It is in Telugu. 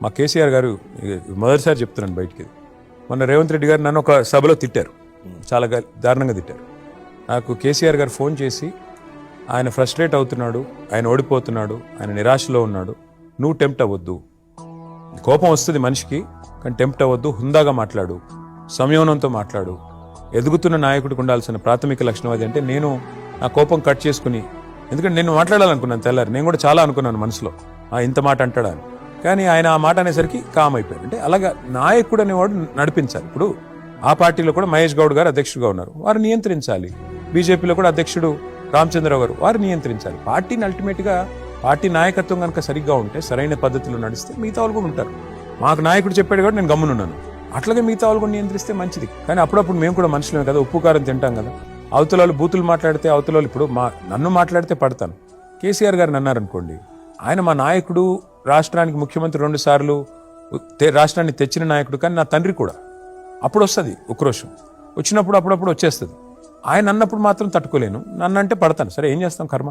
మా కేసీఆర్ గారు మొదటిసారి చెప్తున్నాను బయటికి, మొన్న రేవంత్ రెడ్డి గారు నన్ను ఒక సభలో తిట్టారు, చాలా దారుణంగా తిట్టారు. నాకు కేసీఆర్ గారు ఫోన్ చేసి ఆయన ఫ్రస్ట్రేట్ అవుతున్నాడు, ఆయన ఓడిపోతున్నాడు, ఆయన నిరాశలో ఉన్నాడు, నువ్వు టెంప్ట్ అవ్వద్దు, కోపం వస్తుంది మనిషికి కానీ టెంప్ట్ అవ్వద్దు, హుందాగా మాట్లాడు, సంయమనంతో మాట్లాడు, ఎదుగుతున్న నాయకుడికి ఉండాల్సిన ప్రాథమిక లక్షణం అది. అంటే నేను నా కోపం కట్ చేసుకుని, ఎందుకంటే నేను మాట్లాడాలనుకున్నాను తెల్లారి, నేను కూడా చాలా అనుకున్నాను మనసులో ఇంత మాట అంటాడా అని, కానీ ఆయన ఆ మాట అనేసరికి కామ్ అయిపోయాడు. అంటే అలాగా నాయకుడు అనేవాడు నడిపించాలి. ఇప్పుడు ఆ పార్టీలో కూడా మహేష్ గౌడ్ గారు అధ్యక్షుడుగా ఉన్నారు, వారు నియంత్రించాలి. బీజేపీలో కూడా అధ్యక్షుడు రామచంద్రరావు గారు, వారు నియంత్రించాలి. పార్టీని అల్టిమేట్గా పార్టీ నాయకత్వం కనుక సరిగ్గా ఉంటే, సరైన పద్ధతిలో నడిస్తే మిగతా వాళ్ళు కూడా ఉంటారు. మాకు నాయకుడు చెప్పాడు కాబట్టి నేను గమ్మునున్నాను, అట్లాగే మిగతా వాళ్ళు కూడా నియంత్రిస్తే మంచిది. కానీ అప్పుడప్పుడు మేము కూడా మనుషులమే కదా, ఉప్పు కారం తింటాం కదా. అవతల వాళ్ళు బూతులు మాట్లాడితే, అవతల వాళ్ళు ఇప్పుడు నన్ను మాట్లాడితే పడతాను. కేసీఆర్ గారిని అన్నారనుకోండి, ఆయన మా నాయకుడు, రాష్ట్రానికి ముఖ్యమంత్రి 2 సార్లు రాష్ట్రాన్ని తెచ్చిన నాయకుడు, కానీ నా తండ్రి కూడా. అప్పుడు వస్తుంది ఉక్రోషం, వచ్చినప్పుడు అప్పుడప్పుడు వచ్చేస్తుంది. ఆయన అన్నప్పుడు మాత్రం తట్టుకోలేను, నన్ను అంటే పడతాను. సరే ఏం చేస్తాం, కర్మ.